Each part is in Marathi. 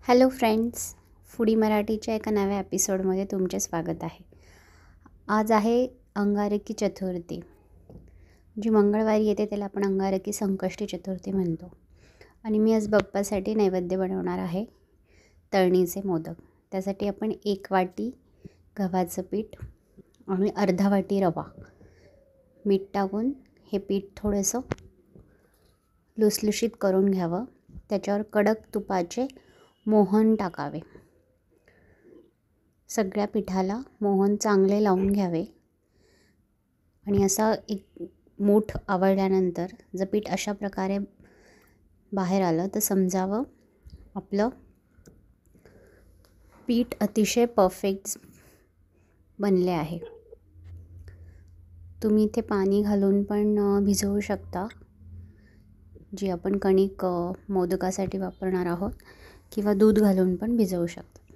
हॅलो फ्रेंड्स, फूडी मराठीच्या एका नव्या एपिसोडमध्ये तुमचे स्वागत आहे. आज आहे अंगारकी चतुर्थी. जी मंगळवारी येते त्याला आपण अंगारकी संकष्टी चतुर्थी म्हणतो. आणि मी आज बाप्पासाठी नैवेद्य बनवणार आहे, तळणीचे मोदक. त्यासाठी आपण 1 वाटी गव्हाचं पीठ आणि अर्धा वाटी रवा, मीठ टाकून हे पीठ थोडंसं लुसलुशीत करून घ्यावं. त्याच्यावर कडक तुपाचे मोहन टाकावे. सगळ्या पिठाला मोहन चांगले लावून घ्यावे. आणि असा एक मूठ आवळल्यानंतर जर पीठ अशा प्रकारे बाहेर आलं तर समजावं आपलं पीठ अतिशय परफेक्ट बनले आहे. तुम्ही इथे पाणी घालून पण भिजवू शकता, जी आपण कणिक मोदकासाठी वापरणार आहोत, किंवा दूध घालून पण भिजवू शकता.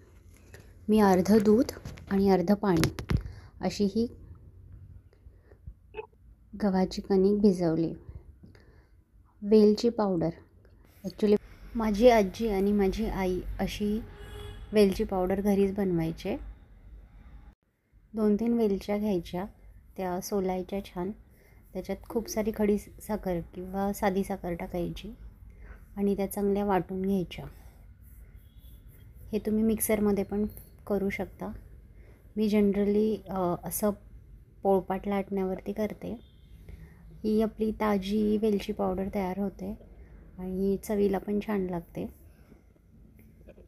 मी अर्धं दूध आणि अर्धं पाणी अशी ही गव्हाची कणिक भिजवली. वेलची पावडर, ॲक्च्युली माझी आजी आणि माझी आई अशी वेलची पावडर घरीच बनवायचे. 2-3 वेलच्या घ्यायच्या, त्या सोलायच्या छान. त्याच्यात खूप सारी खडी साखर किंवा साधी साखर टाकायची आणि त्या चांगल्या वाटून घ्यायच्या. हे तुम्ही मिक्सरमध्ये पण करू शकता. मी जनरली असं पोळपाट लाटण्यावरती करते. ही आपली ताजी वेलची पावडर तयार होते आणि चवीला पण छान लागते.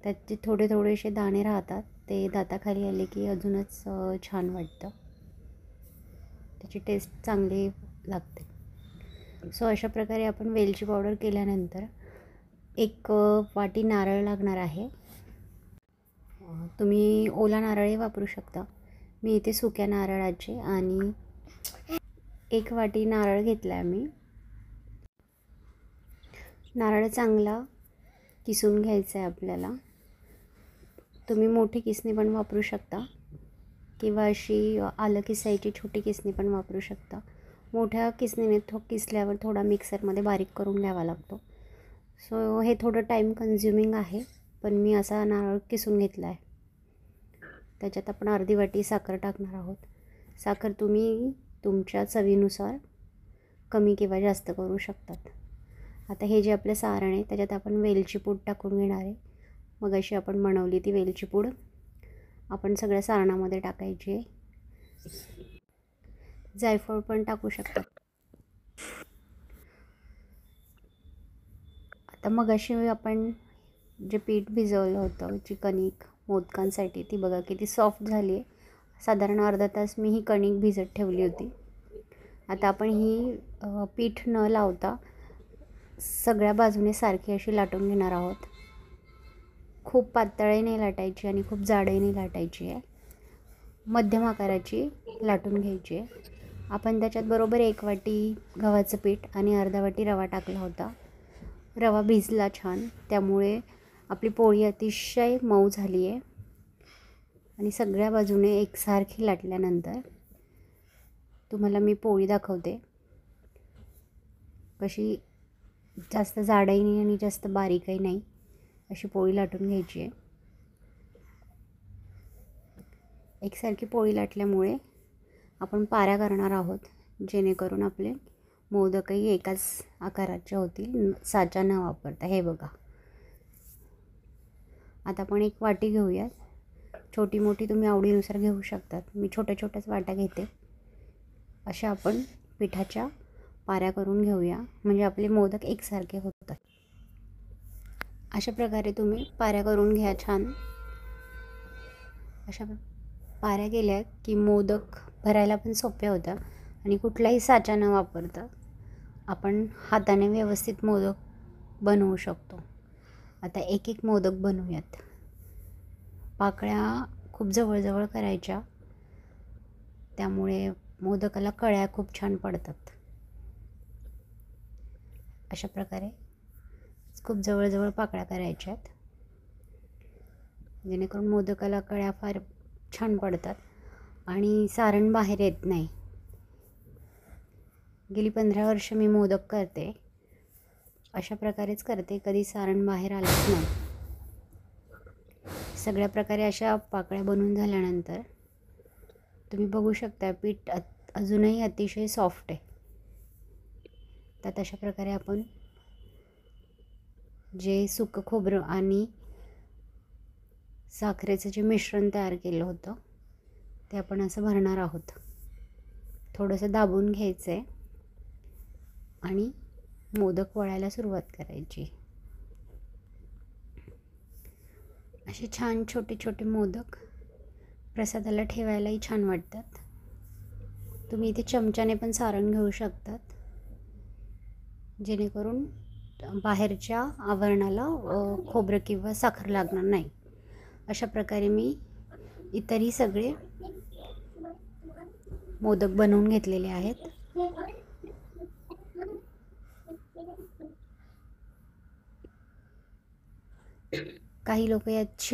त्याचे थोडेसे दाणे राहतात, ते दाताखाली आले की अजूनच छान वाटतं. त्याची टेस्ट चांगली लागते. सो अशा प्रकारे आपण वेलची पावडर केल्यानंतर 1 वाटी नारळ लागणार आहे. तुम्ही ओला नारळही वापरू शकता. मी इथे सुक्या नारळाचे आणि 1 वाटी नारळ घेतला आहे मी. नारळ चांगला किसून घ्यायचा आहे आपल्याला. तुम्ही मोठी किसणी पण वापरू शकता किंवा अशी आलं किसायची छोटी किसणी पण वापरू शकता. मोठ्या किसणीने किसल्यावर थोडा मिक्सरमध्ये बारीक करून घ्यावा लागतो. सो हे थोडं टाईम कन्झ्युमिंग आहे, पण मी असा नारळ किसून घेतला आहे. त्याच्यात आपण अर्धी वाटी साखर टाकणार आहोत. साखर तुम्ही तुमच्या चवीनुसार कमी किंवा जास्त करू शकतात. आता हे जे आपलं सारण आहे त्याच्यात आपण वेलची पूड टाकून घेणार आहे. मग अशी आपण बनवली ती वेलची पूड आपण सगळ्या सारणामध्ये टाकायची आहे. जायफळ पण टाकू शकतात. आता मग अशी आपण जे पीठ भिजवलं होतं, जी कणिक मोदकांसाठी, ती बघा किती सॉफ्ट झाली आहे. साधारण अर्धा तास मी ही कणिक भिजत ठेवली होती. आता आपण ही पीठ न लावता सगळ्या बाजूने सारखी अशी लाटून घेणार आहोत. खूप पातळही नाही लाटायची आणि खूप जाडही नाही लाटायची आहे. मध्यम आकाराची लाटून घ्यायची आहे. आपण त्याच्यात बरोबर 1 वाटी गव्हाचं पीठ आणि अर्धा वाटी रवा टाकला होता. रवा भिजला छान, त्यामुळे आपली पोळी अतिशय मऊ झाली आहे. आणि सगळ्या बाजूने एकसारखी लाटल्यानंतर तुम्हाला मी पोळी दाखवते कशी. जास्त जाडही नाही आणि जास्त बारीकही नाही, अशी पोळी लाटून घ्यायची आहे. एकसारखी पोळी लाटल्यामुळे आपण पाऱ्या करणार आहोत, जेणेकरून आपले मोदकही एकाच आकाराचे होतील, साचा न वापरता. हे बघा. आता आपण 1 वाटी घेऊयात. छोटी मोठी तुम्ही आवडीनुसार घेऊ शकतात. मी छोट्याच वाट्या घेते. अशा आपण पिठाच्या पाऱ्या करून घेऊया, म्हणजे आपले मोदक एकसारखे होतात. अशा प्रकारे तुम्ही पाऱ्या करून घ्या छान. अशा पाऱ्या केल्या की मोदक भरायला पण सोपे होतं आणि कुठलाही साचा न वापरता आपण हाताने व्यवस्थित मोदक बनवू शकतो. आता एक मोदक बनवूयात. पाकळ्या खूप जवळ करायच्या, त्यामुळे मोदकाला कळ्या खूप छान पडतात. अशा प्रकारे खूप जवळ पाकळ्या करायच्या आहेत, जेणेकरून मोदकाला कळ्या फार छान पडतात आणि सारण बाहेर येत नाही. गेली 15 वर्ष मी मोदक करते. अशा प्रकारेच करते, कधी सारण बाहेर आलंच नाही. सगळ्या प्रकारे अशा पाकळ्या बनवून झाल्यानंतर तुम्ही बघू शकता पीठ अजूनही अतिशय सॉफ्ट आहे. तर अशा प्रकारे आपण जे सुकं खोबरं आणि साखरेचं जे मिश्रण तयार केलं होतं ते आपण असं भरणार आहोत. थोडंसं दाबून घ्यायचं आहे आणि मोदक वळायला सुरुवात करायची. असे छान छोटे छोटे मोदक प्रसादाला ठेवायलाही छान वाटतात. तुम्ही इथे चमच्याने पण सारण घेऊ शकतात, जेणेकरून बाहेरच्या आवरणाला खोबरं किंवा साखर लागणार नाही. अशा प्रकारे मी इतरही सगळे मोदक बनवून घेतलेले आहेत. काही लोक यात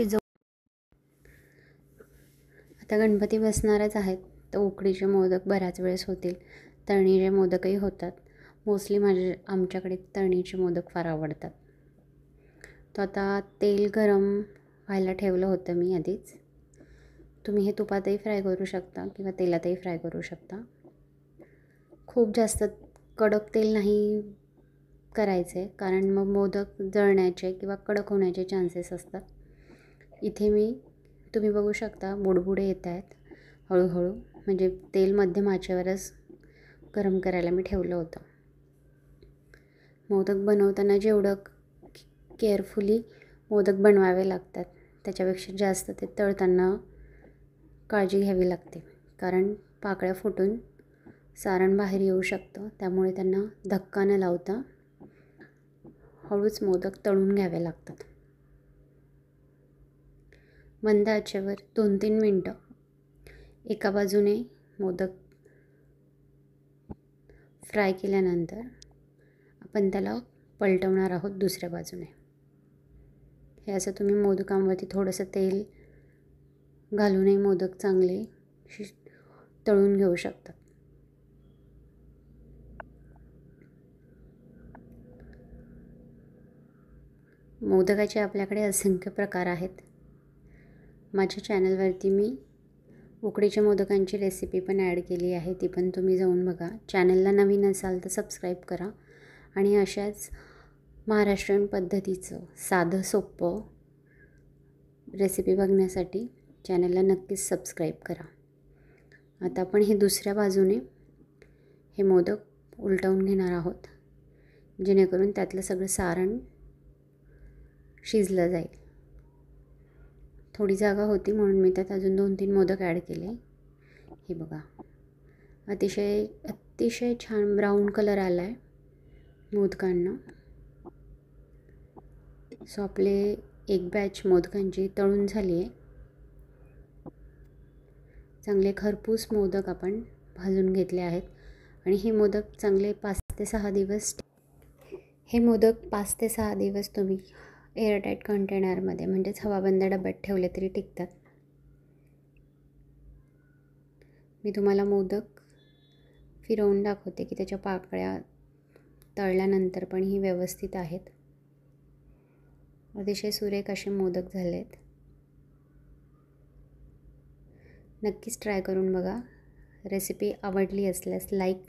आता गणपती बसणारच आहेत, तर उकडीचे मोदक बऱ्याच वेळेस होतील. तळणीचे मोदकही होतात. मोस्टली आमच्याकडे तळणीचे मोदक फार आवडतात. तर आता तेल गरम व्हायला ठेवलं होतं मी आधीच. तुम्ही हे तुपातही फ्राय करू शकता किंवा तेलातही फ्राय करू शकता. खूप जास्त कडक तेल नाही करायचे, कारण मग मोदक जळण्याचे किंवा कडक होण्याचे चान्सेस असतात. इथे तुम्ही बघू शकता बुडबुडे येत आहेत हळूहळू, म्हणजे तेल मध्यम आचेवरच गरम करायला मी ठेवलं होतं. मोदक बनवताना जेवढं केअरफुली मोदक बनवावे लागतात त्याच्यापेक्षा जास्त ते तळताना काळजी घ्यावी लागते, कारण पाकळ्या फुटून सारण बाहेर येऊ शकतं. त्यामुळे त्यांना धक्का न लावता हळूच मोदक तळून घ्यावे लागतात. मंद आचेवर 2-3 मिनटं एका बाजूने मोदक फ्राय केल्यानंतर आपण त्याला पलटवणार आहोत दुसऱ्या बाजूने. हे असं तुम्ही मोदकांवरती थोडंसं तेल घालूनही मोदक चांगले तळून घेऊ शकतात. मोदकाचे आपल्याकडे असंख्य प्रकार आहेत. माझ्या चॅनलवरती मी उकडीच्या मोदकांची रेसिपी पण ॲड केली आहे, ती पण तुम्ही जाऊन बघा. चॅनलला नवीन असाल तर सबस्क्राईब करा आणि अशाच महाराष्ट्रीयन पद्धतीचं साधं सोपं रेसिपी बघण्यासाठी चॅनलला नक्कीच सबस्क्राईब करा. आता आपण हे दुसऱ्या बाजूने हे मोदक उलटवून घेणार आहोत, जेणेकरून त्यातलं सगळं सारण शिजलं जाईल. थोडी जागा होती म्हणून मी त्यात अजून 2-3 मोदक ॲड केले. हे बघा, अतिशय छान ब्राऊन कलर आला आहे मोदकांना. सो आपले एक बॅच मोदकांची तळून झाली आहे. चांगले खरपूस मोदक आपण भाजून घेतले आहेत आणि हे मोदक चांगले 5 ते 6 दिवस तुम्ही एअरटाईट कंटेनरमध्ये म्हणजेच हवाबंद डब्यात ठेवले तरी टिकतात. मी तुम्हाला मोदक फिरवून दाखवते की त्याच्या पाकळ्या तळल्यानंतर पण ही व्यवस्थित आहेत. अतिशय सुरेख असे मोदक झाले आहेत. नक्कीच ट्राय करून बघा. रेसिपी आवडली असल्यास लाईक,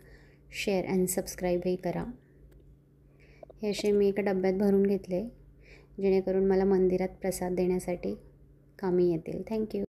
शेअर अँड सबस्क्राईबही करा. हे असे मी एका डब्यात भरून घेतले, जेणेकरून मला मंदिरात प्रसाद देण्यासाठी कामी येतील. थँक्यू.